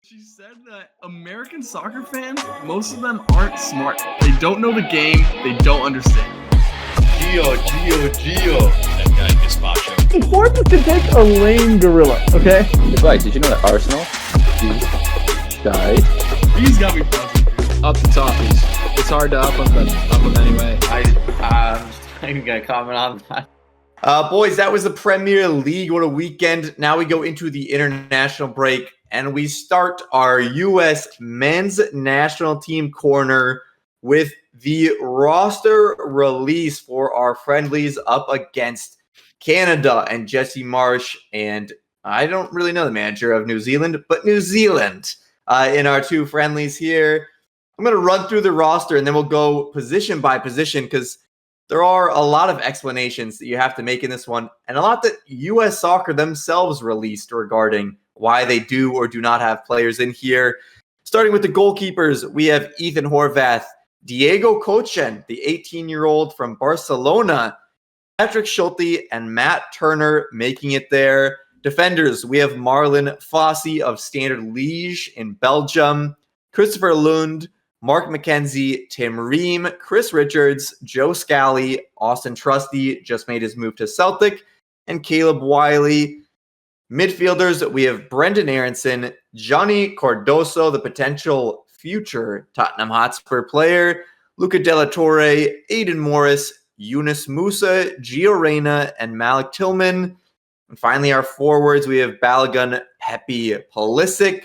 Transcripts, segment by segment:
She said that American soccer fans, most of them aren't smart. They don't know the game. They don't understand. Gio. That guy gazpacho. Sports can take a lame gorilla, okay? Advice, did you know that Arsenal died? He's got me buzzing. Up the Toffees. It's hard to up them anyway. I'm even going to comment on that. Boys, that was the Premier League. What a weekend. Now we go into the international break, and we start our U.S. men's national team corner with the roster release for our friendlies up against Canada and Jesse Marsch. And I don't really know the manager of New Zealand, but New Zealand in our two friendlies here. I'm going to run through the roster, and then we'll go position by position because there are a lot of explanations that you have to make in this one, and a lot that U.S. Soccer themselves released regarding why they do or do not have players in here. Starting with the goalkeepers, we have Ethan Horvath, Diego Kochen, the 18-year-old from Barcelona, Patrick Schulte, and Matt Turner making it there. Defenders, we have Marlon Fossey of Standard Liège in Belgium, Christopher Lund, Mark McKenzie, Tim Ream, Chris Richards, Joe Scally, Austin Trusty just made his move to Celtic, and Caleb Wiley. Midfielders, we have Brendan Aronson, Johnny Cardoso, the potential future Tottenham Hotspur player, Luca Della Torre, Aidan Morris, Yunus Musa, Gio Reyna, and Malik Tillman. And finally, our forwards, we have Balogun, Pepe Pulisic,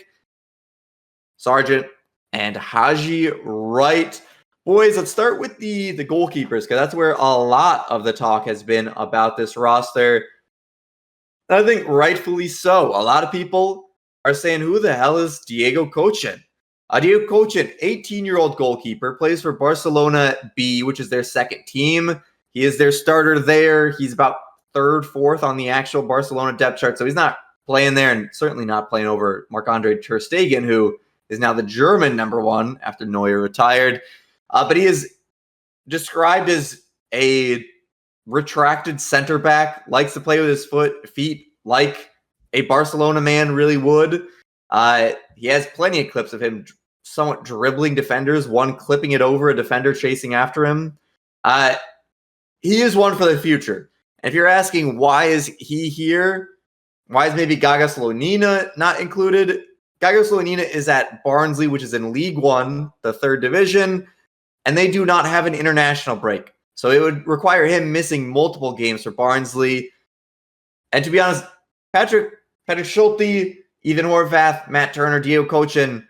Sargent, and Haji Wright. Boys, let's start with the goalkeepers, because that's where a lot of the talk has been about this roster. And I think rightfully so. A lot of people are saying, who the hell is Diego Kochen? Diego Kochen, 18-year-old goalkeeper, plays for Barcelona B, which is their second team. He is their starter there. He's about third, fourth on the actual Barcelona depth chart, so he's not playing there and certainly not playing over Marc-Andre ter Stegen, who is now the German number one after Neuer retired. But he is described as a retracted center back, likes to play with his feet like a Barcelona man really would. He has plenty of clips of him somewhat dribbling defenders, one clipping it over a defender chasing after him. He is one for the future. And if you're asking why is he here, why is maybe Gaga Slonina not included? Gaga Slonina is at Barnsley, which is in League One, the third division, and they do not have an international break. So it would require him missing multiple games for Barnsley. And to be honest, Patrick Schulte, Ethan Horvath, Matt Turner, Diego Kochen,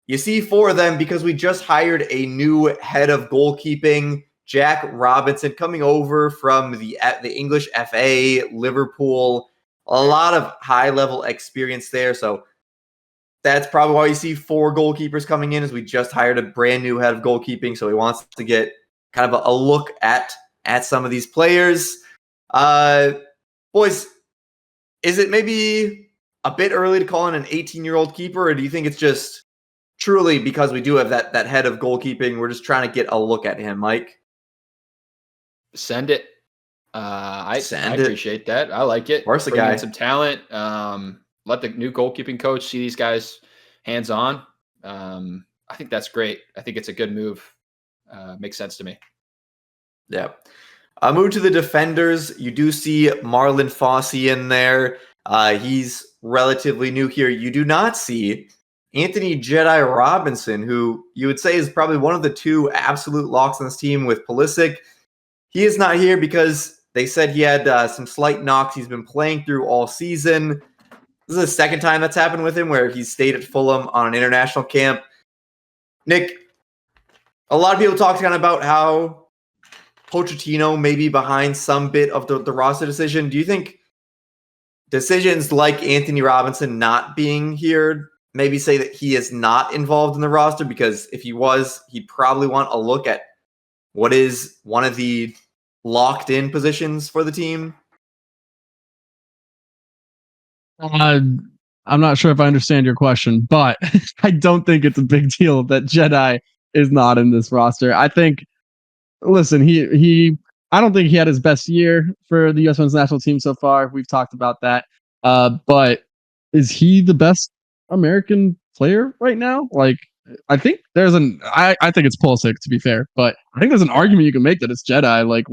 you see four of them because we just hired a new head of goalkeeping, Jack Robinson, coming over from the English FA, Liverpool. A lot of high-level experience there, so that's probably why you see four goalkeepers coming in, as we just hired a brand new head of goalkeeping, so he wants to get kind of a look at some of these players. Boys, is it maybe a bit early to call in an 18-year-old keeper, or do you think it's just truly because we do have that head of goalkeeping, we're just trying to get a look at him, Mike? Send it. I appreciate that. I like it. Where's the Bring in guy? some talent. Let the new goalkeeping coach see these guys hands-on. I think that's great. I think it's a good move. Makes sense to me. Yeah. Move to the defenders. You do see Marlon Fossey in there. He's relatively new here. You do not see Anthony Jedi Robinson, who you would say is probably one of the two absolute locks on this team with Pulisic. He is not here because they said he had some slight knocks he's been playing through all season. This is the second time that's happened with him, where he's stayed at Fulham on an international camp. Nick, a lot of people talked kind of about how Pochettino may be behind some bit of the roster decision. Do you think decisions like Anthony Robinson not being here maybe say that he is not involved in the roster? Because if he was, he'd probably want a look at what is one of the locked-in positions for the team. I'm not sure if I understand your question, but I don't think it's a big deal that Jedi is not in this roster. I think, listen, I don't think he had his best year for the U.S. men's national team so far. We've talked about that. But is he the best American player right now. Like, I think I think it's Pulisic, to be fair, but I think there's an argument you can make that it's Jedi. Like,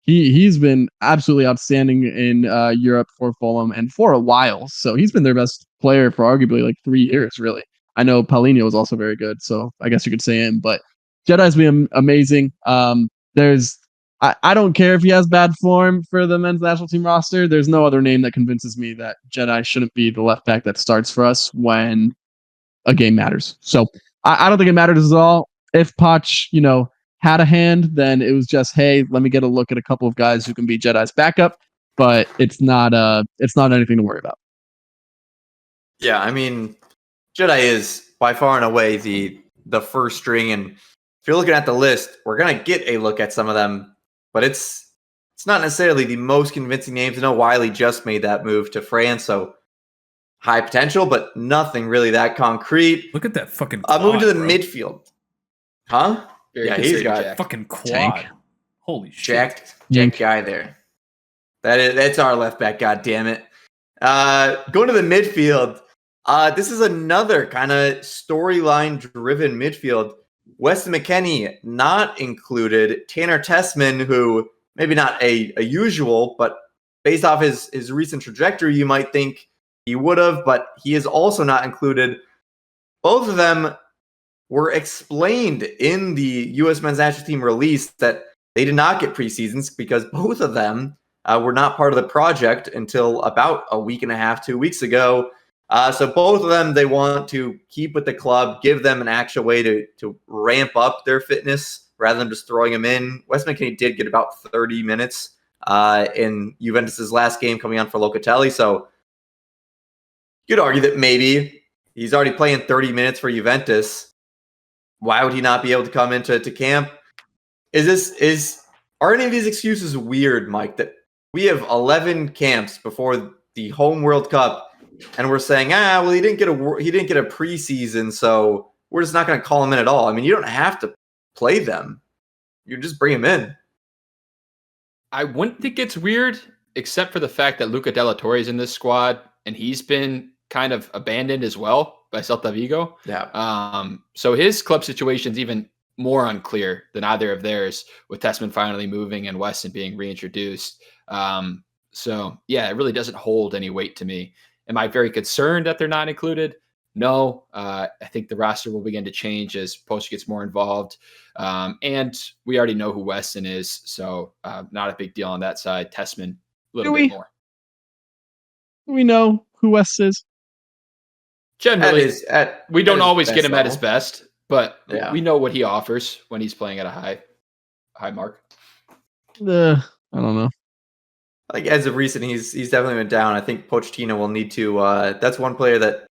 he's been absolutely outstanding in Europe for Fulham and for a while. So he's been their best player for arguably like 3 years, really. I know Paulinho was also very good, so I guess you could say him, but Jedi's been amazing. I don't care if he has bad form for the men's national team roster. There's no other name that convinces me that Jedi shouldn't be the left back that starts for us when a game matters. So I don't think it matters at all. If Poch, had a hand, then it was just, hey, let me get a look at a couple of guys who can be Jedi's backup, but it's not anything to worry about. Yeah, I mean, Jedi is by far and away the first string, and if you're looking at the list, we're gonna get a look at some of them, but it's not necessarily the most convincing names. I know Wiley just made that move to France, so high potential, but nothing really that concrete. Look at that fucking quad, moving to the bro. midfield. Huh? Very He's got Jack. Fucking quad. Tank. Holy shit. Jack guy there. That's our left back, god damn it. Going to the midfield. This is another kind of storyline driven midfield. Weston McKennie not included. Tanner Tessman, who maybe not a usual, but based off his recent trajectory, you might think he would have, but he is also not included. Both of them were explained in the U.S. men's national team release that they did not get preseasons because both of them were not part of the project until about a week and a half, 2 weeks ago. So both of them, they want to keep with the club, give them an actual way to ramp up their fitness rather than just throwing them in. Wes McKennie did get about 30 minutes in Juventus' last game coming on for Locatelli. So you could argue that maybe he's already playing 30 minutes for Juventus. Why would he not be able to come into camp? Are any of these excuses weird, Mike, that we have 11 camps before the home World Cup and we're saying, well, he didn't get a preseason, so we're just not going to call him in at all. I mean, you don't have to play them. You just bring him in. I wouldn't think it's weird, except for the fact that Luca Della Torre is in this squad, and he's been kind of abandoned as well by Celta Vigo. Yeah. So his club situation is even more unclear than either of theirs, with Tessman finally moving and Weston being reintroduced. So yeah, it really doesn't hold any weight to me. Am I very concerned that they're not included? No. I think the roster will begin to change as Poch gets more involved. And we already know who Weston is, so not a big deal on that side. Tessman, a little bit more. Do we know who West is? Generally, we don't always get him level. at his best, but yeah. we know what he offers when he's playing at a high mark. I don't know. Like as of recent, he's definitely been down. I think Pochettino will need to. That's one player that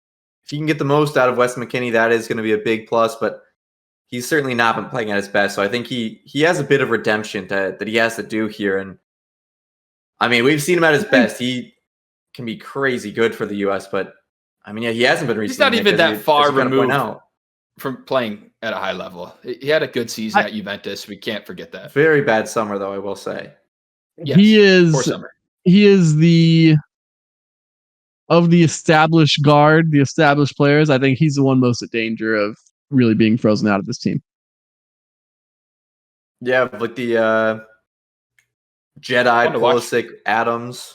if he can get the most out of Wes McKennie, that is going to be a big plus. But he's certainly not been playing at his best. So I think he has a bit of redemption that he has to do here. And I mean, we've seen him at his best. He can be crazy good for the U.S. But I mean, yeah, he hasn't been recently. He's not even that far removed out. From playing at a high level. He had a good season at Juventus. We can't forget that. Very bad summer, though, I will say. Yes, poor summer. He is of the established guard, the established players. I think he's the one most in danger of really being frozen out of this team. Yeah, like the Jedi, Pulisic, Adams.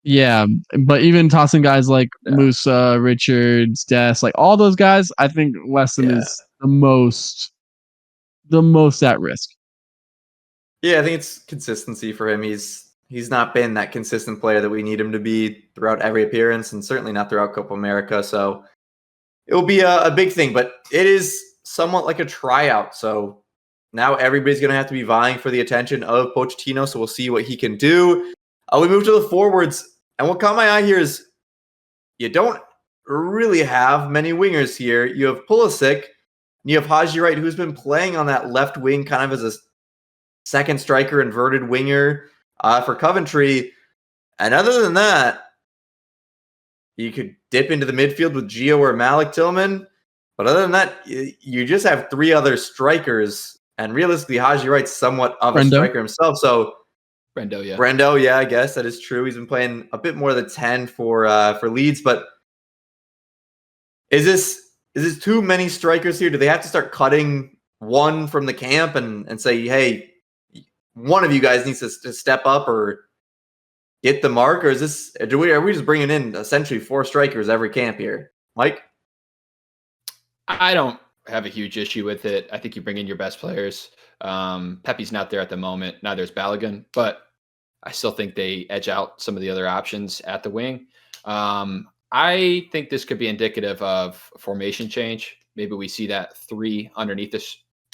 Yeah, but even tossing guys like Musa, Richards, Des, like all those guys, I think Weston is the most at risk. Yeah, I think it's consistency for him. He's not been that consistent player that we need him to be throughout every appearance, and certainly not throughout Copa America. So it will be a big thing, but it is somewhat like a tryout. So now everybody's going to have to be vying for the attention of Pochettino. So we'll see what he can do. We move to the forwards, and what caught my eye here is you don't really have many wingers here. You have Pulisic, and you have Haji Wright, who's been playing on that left wing kind of as a second striker, inverted winger for Coventry. And other than that, you could dip into the midfield with Gio or Malik Tillman. But other than that, you just have three other strikers. And realistically, Haji Wright's somewhat of a striker himself. So Brendo, yeah, I guess that is true. He's been playing a bit more than 10 for Leeds. But Is this too many strikers here? Do they have to start cutting one from the camp and say, hey, one of you guys needs to step up or get the mark? Or are we just bringing in essentially 4 strikers every camp here? Mike? I don't have a huge issue with it. I think you bring in your best players. Pepe's not there at the moment. Neither is Balogun, but I still think they edge out some of the other options at the wing. I think this could be indicative of formation change. Maybe we see that 3 underneath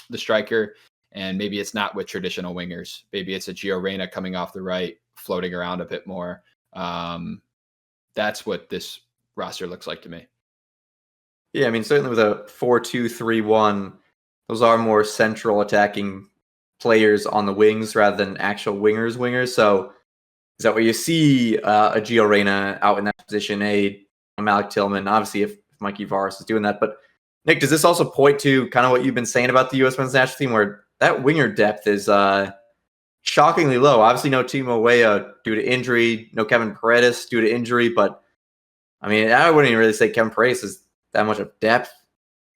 the striker, and maybe it's not with traditional wingers. Maybe it's a Gio Reyna coming off the right, floating around a bit more. That's what this roster looks like to me. Yeah, I mean, certainly with a 4-2-3-1, those are more central attacking players on the wings rather than actual wingers. So is that where you see a Gio Reyna out in that position, a Malik Tillman, obviously if Mikey Varas is doing that. But Nick, does this also point to kind of what you've been saying about the U.S. men's national team, where that winger depth is shockingly low? Obviously no Timo Weah due to injury, no Kevin Paredes due to injury, but I mean, I wouldn't even really say Kevin Paredes is that much of depth.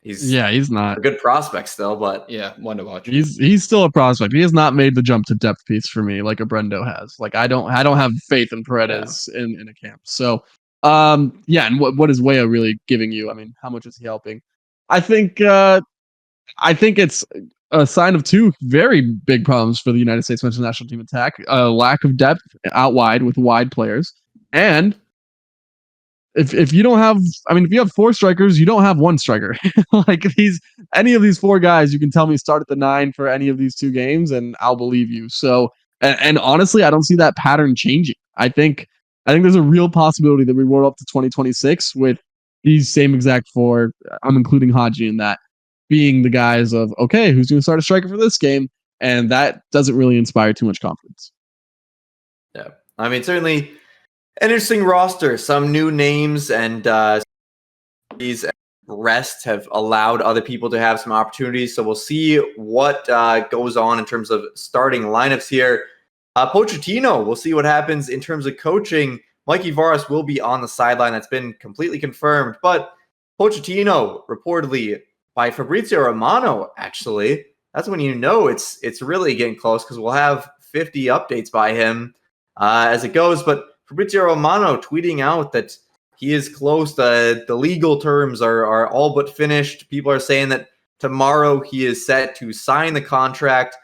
He's not a good prospect still, but yeah, one to watch. He's still a prospect. He has not made the jump to depth piece for me like a Brendo has. Like I don't have faith in Paredes in a camp. So and what is Weah really giving you? I mean, how much is he helping? I think it's a sign of 2 very big problems for the United States men's national team attack: a lack of depth out wide with wide players, and if you don't have, I mean, if you have 4 strikers, you don't have 1 striker. Like any of these 4 guys, you can tell me start at the 9 for any of these 2 games, and I'll believe you. So, and honestly, I don't see that pattern changing. I think there's a real possibility that we roll up to 2026 with these same exact 4. I'm including Haji in that, being the guys of, okay, who's going to start a striker for this game? And that doesn't really inspire too much confidence. Yeah, I mean, certainly an interesting roster. Some new names, and these rests have allowed other people to have some opportunities. So we'll see what goes on in terms of starting lineups here. Pochettino, we'll see what happens in terms of coaching. Mikey Varas will be on the sideline. That's been completely confirmed. But Pochettino, reportedly by Fabrizio Romano, actually, that's when you know it's really getting close, because we'll have 50 updates by him as it goes. But Fabrizio Romano tweeting out that he is close. The legal terms are all but finished. People are saying that tomorrow he is set to sign the contract.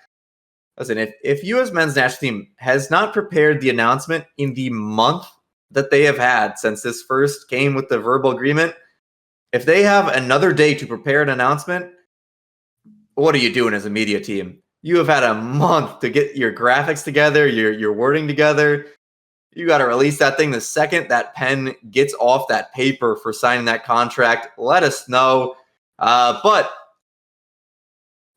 Listen, if U.S. men's national team has not prepared the announcement in the month that they have had since this first came with the verbal agreement, if they have another day to prepare an announcement, what are you doing as a media team? You have had a month to get your graphics together, your wording together. You got to release that thing the second that pen gets off that paper for signing that contract. Let us know. But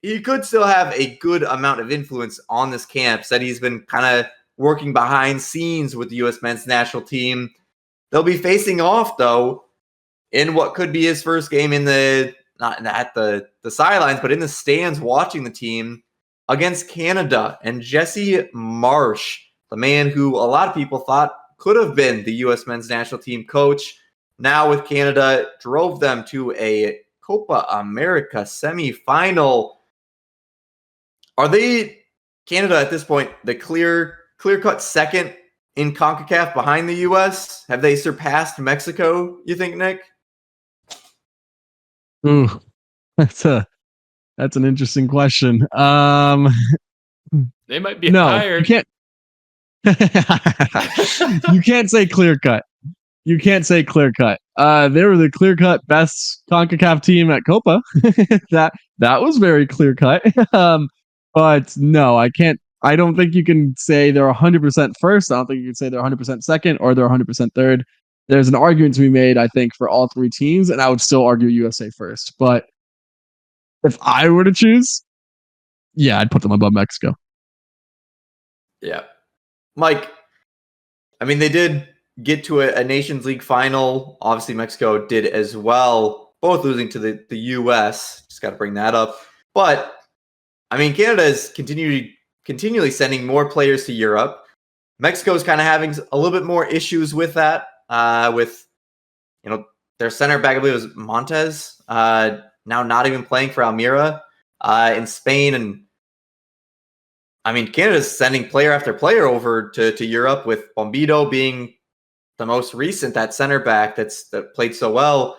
he could still have a good amount of influence on this camp. Said he's been kind of working behind scenes with the U.S. men's national team. They'll be facing off, though, in what could be his first game not at the sidelines, but in the stands watching the team against Canada. And Jesse Marsch, the man who a lot of people thought could have been the U.S. men's national team coach, now with Canada, drove them to a Copa America semifinal. Are they, Canada at this point, the clear-cut second in CONCACAF behind the U.S.? Have they surpassed Mexico, you think, Nick? Ooh, that's an interesting question. They might be no, higher. You can't. You can't say clear cut. You can't say clear cut. They were the clear cut best CONCACAF team at Copa. that was very clear cut. But no, I can't. I don't think you can say they're 100% first. I don't think you can say they're 100% second or they're 100% third. There's an argument to be made, I think, for all 3 teams, and I would still argue USA first. But if I were to choose, yeah, I'd put them above Mexico. Yeah. Mike, I mean, they did get to a Nations League final. Obviously, Mexico did as well, both losing to the U.S. Just got to bring that up. But, I mean, Canada is continually sending more players to Europe. Mexico is kind of having a little bit more issues with that, with their center back, I believe, was Montez, now not even playing for Almira in Spain. And I mean, Canada's sending player after player over to Europe, with Bombito being the most recent, that center back that played so well.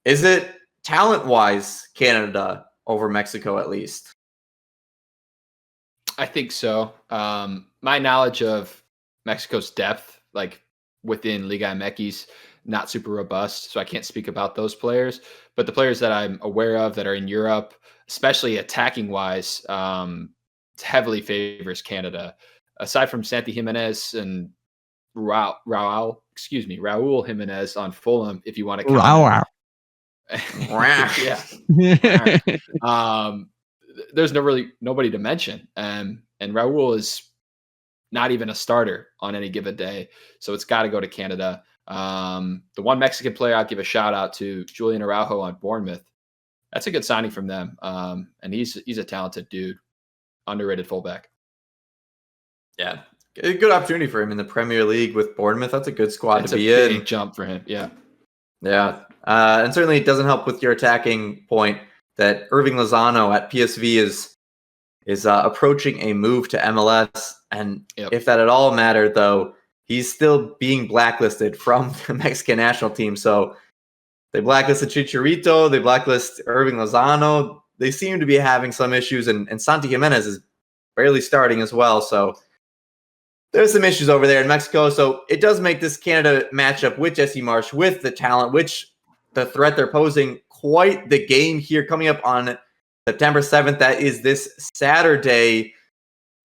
Is it talent-wise Canada over Mexico at least? I think so. My knowledge of Mexico's depth, like within Liga MX, not super robust, so I can't speak about those players. But the players that I'm aware of that are in Europe, especially attacking-wise, heavily favors Canada. Aside from Santi Jimenez and Raul Jimenez on Fulham, if you want to count yeah. There's nobody to mention. And Raul is not even a starter on any given day. So it's got to go to Canada. The one Mexican player I'll give a shout out to, Julian Araujo on Bournemouth. That's a good signing from them. And he's a talented dude, underrated fullback. Yeah. A good opportunity for him in the Premier League with Bournemouth. That's a good squad to be in. It's a big jump for him. Yeah. Yeah. And certainly it doesn't help with your attacking point that Irving Lozano at PSV is approaching a move to MLS. And if that at all mattered, though, he's still being blacklisted from the Mexican national team. So they blacklisted Chicharito, they blacklist Irving Lozano. They seem to be having some issues, and Santi Jimenez is barely starting as well. So there's some issues over there in Mexico. So it does make this Canada matchup with Jesse Marsch, with the talent, which the threat they're posing, quite the game here coming up on September 7th. That is this Saturday.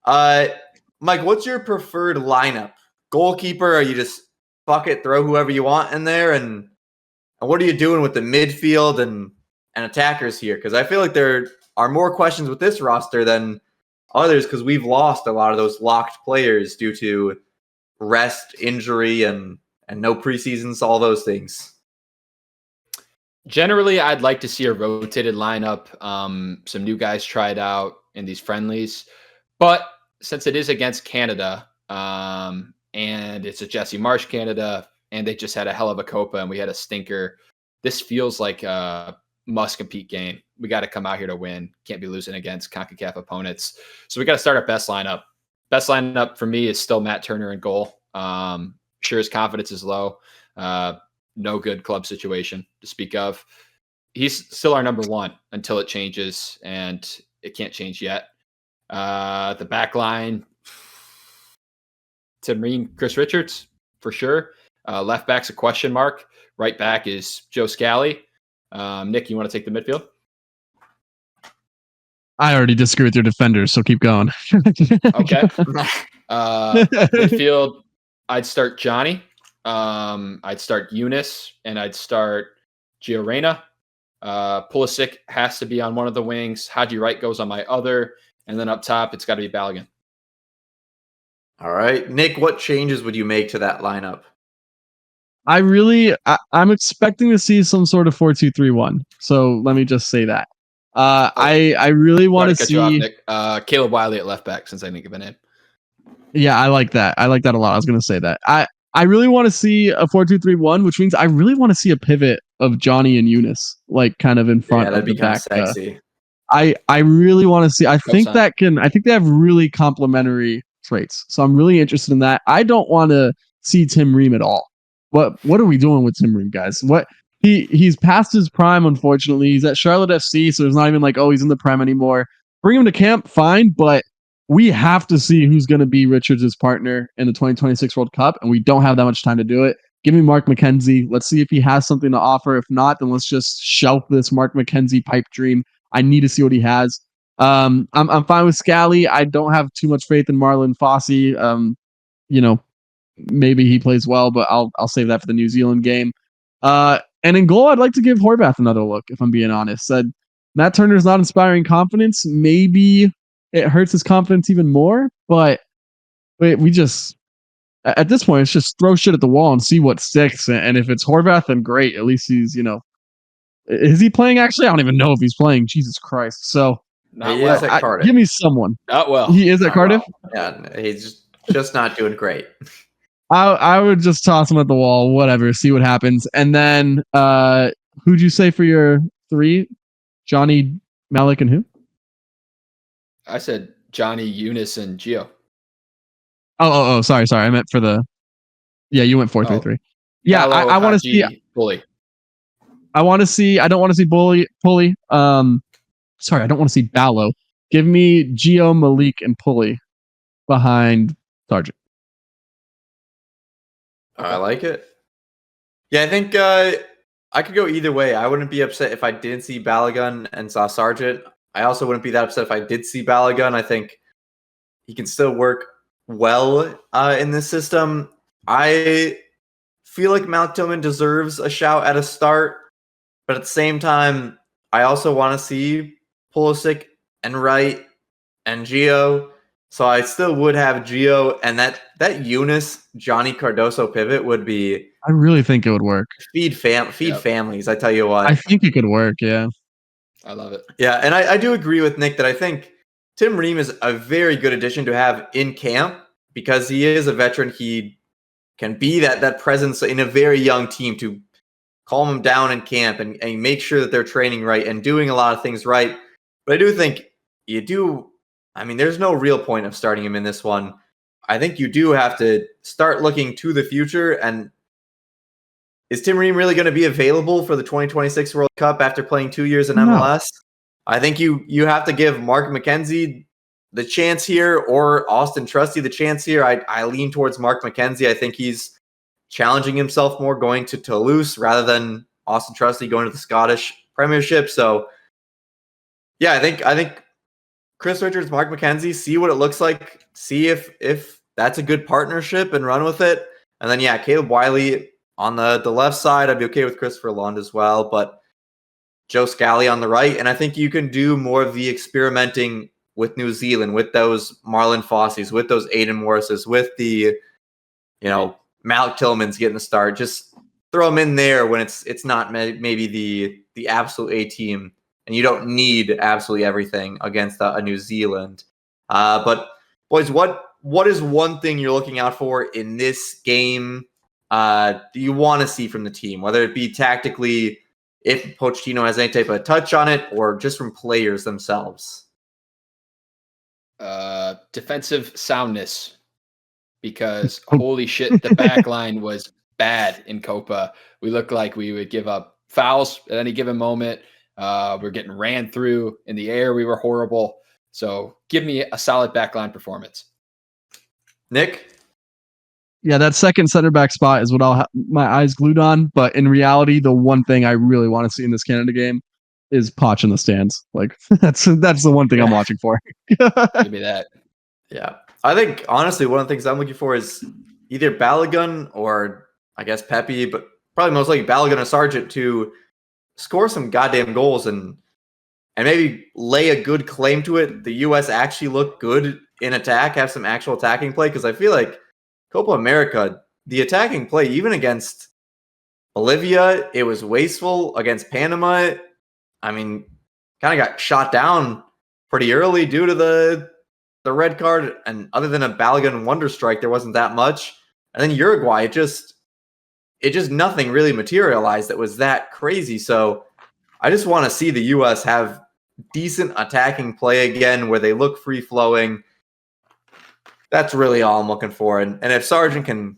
Mike, what's your preferred lineup? Goalkeeper, or you just fuck it, throw whoever you want in there? And what are you doing with the midfield and attackers here? Because I feel like there are more questions with this roster than others, because we've lost a lot of those locked players due to rest, injury, and no preseasons, all those things. Generally, I'd like to see a rotated lineup, some new guys tried out in these friendlies. But since it is against Canada, and it's a Jesse Marsch Canada, and they just had a hell of a Copa and we had a stinker, this feels like a must-compete game. We got to come out here to win. Can't be losing against CONCACAF opponents. So we got to start our best lineup. Best lineup for me is still Matt Turner in goal. Sure, his confidence is low. No good club situation to speak of. He's still our number one until it changes, and it can't change yet. The back line, Timreen, Chris Richards, for sure. Left back's a question mark. Right back is Joe Scally. Nick, you want to take the midfield? I already disagree with your defenders, so keep going. Okay. Midfield, I'd start Johnny. I'd start Eunice, and I'd start Gio Reyna. Pulisic has to be on one of the wings. Haji Wright goes on my other. And then up top, it's got to be Balogun. All right. Nick, what changes would you make to that lineup? I'm expecting to see some sort of 4-2-3-1. So let me just say that. I really want to see Caleb Wiley at left back, since I didn't give a name. Yeah, I like that. I like that a lot. I was going to say that. I really want to see a 4-2-3-1, which means I really want to see a pivot of Johnny and Eunice, like kind of in front of the back. Sexy. I really want to see. I think they have really complementary traits. So I'm really interested in that. I don't want to see Tim Ream at all. What are we doing with Tim Ream, guys? He's past his prime, unfortunately. He's at Charlotte FC, so it's not even like, oh, he's in the Prem anymore. Bring him to camp, fine, but we have to see who's going to be Richards' partner in the 2026 World Cup, and we don't have that much time to do it. Give me Mark McKenzie. Let's see if he has something to offer. If not, then let's just shelf this Mark McKenzie pipe dream. I need to see what he has. I'm fine with Scally. I don't have too much faith in Marlon Fossey. Maybe he plays well, but I'll save that for the New Zealand game. And in goal, I'd like to give Horvath another look, if I'm being honest. Matt Turner's not inspiring confidence. Maybe it hurts his confidence even more, but we just, at this point, it's just throw shit at the wall and see what sticks. And if it's Horvath, then great. At least he's, is he playing actually? I don't even know if he's playing. Jesus Christ. So he is at Cardiff. Give me someone. Not well. He is at Cardiff? Well. Yeah, he's just not doing great. I would just toss him at the wall, whatever, see what happens. And then who'd you say for your 3? Johnny, Malik, and who? I said Johnny, Eunice, and Gio. Oh, sorry. I meant for the. Yeah, you went 4-3-3. Yeah, Mallow, I want to see. Haji, Bully. I want to see. I don't want to see Pulley. Sorry, I don't want to see Ballo. Give me Gio, Malik, and Pulley behind Sargent. I like it. Yeah, I think I could go either way. I wouldn't be upset if I didn't see Balogun and saw Sargent. I also wouldn't be that upset if I did see Balogun. I think he can still work well in this system. I feel like Malik Tillman deserves a shout at a start, but at the same time, I also want to see Pulisic and Wright and Gio. So I still would have Gio, and that Eunice Johnny Cardoso pivot would be. I really think it would work. Feed families. I tell you what. I think it could work. Yeah, I love it. Yeah, and I do agree with Nick that I think Tim Ream is a very good addition to have in camp because he is a veteran. He can be that presence in a very young team to calm them down in camp and make sure that they're training right and doing a lot of things right. But I do think there's no real point of starting him in this one. I think you do have to start looking to the future. And is Tim Ream really going to be available for the 2026 World Cup after playing 2 years in MLS? I think you have to give Mark McKenzie the chance here or Austin Trusty the chance here. I lean towards Mark McKenzie. I think he's challenging himself more going to Toulouse rather than Austin Trusty going to the Scottish Premiership. So, yeah, I think Chris Richards, Mark McKenzie, see what it looks like, see if that's a good partnership and run with it. And then, yeah, Caleb Wiley on the left side, I'd be okay with Christopher Lund as well, but Joe Scally on the right. And I think you can do more of the experimenting with New Zealand, with those Marlon Fossies, with those Aiden Morrises, with the, Malik Tillman's getting the start. Just throw them in there when it's not maybe the absolute A team, and you don't need absolutely everything against a New Zealand. But boys, what is one thing you're looking out for in this game? Do you want to see from the team, whether it be tactically, if Pochettino has any type of touch on it, or just from players themselves? Defensive soundness, because holy shit, the back line was bad in Copa. We looked like we would give up fouls at any given moment. We're getting ran through in the air. We were horrible. So give me a solid backline performance. Nick? Yeah, that second center back spot is what I'll have my eyes glued on. But in reality, the one thing I really want to see in this Canada game is Poch in the stands. Like that's the one thing I'm watching for. Give me that. Yeah. I think, honestly, one of the things I'm looking for is either Balogun or, I guess, Pepe, but probably most likely Balogun or Sargent to score some goddamn goals and maybe lay a good claim to it. The U.S. actually look good in attack, have some actual attacking play, because I feel like Copa America, the attacking play, even against Bolivia, it was wasteful. Against Panama, kind of got shot down pretty early due to the red card, and other than a Balogun wonder strike, there wasn't that much. And then Uruguay, it just nothing really materialized that was that crazy. So I just want to see the U.S. have decent attacking play again, where they look free flowing. That's really all I'm looking for. And if Sargent can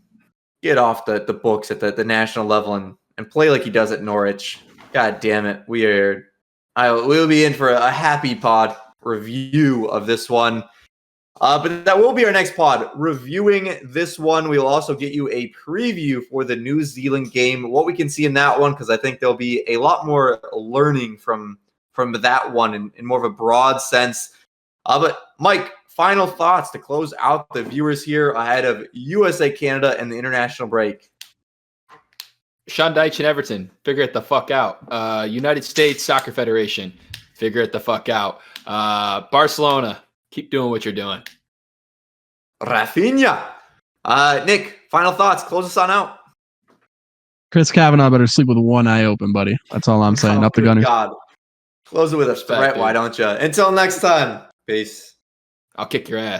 get off the books at the national level and play like he does at Norwich, god damn it, we'll be in for a happy pod review of this one. But that will be our next pod. Reviewing this one, we will also get you a preview for the New Zealand game, what we can see in that one, because I think there'll be a lot more learning from that one in more of a broad sense. But Mike, final thoughts to close out the viewers here ahead of USA Canada and the international break. Sean Dyche and Everton, figure it the fuck out. United States Soccer Federation, figure it the fuck out. Barcelona, keep doing what you're doing. Rafinha. Nick, final thoughts. Close us on out. Chris Kavanagh better sleep with one eye open, buddy. That's all I'm saying. Up the Gunners. God. Close it with a threat, why don't you? Until next time. Peace. I'll kick your ass.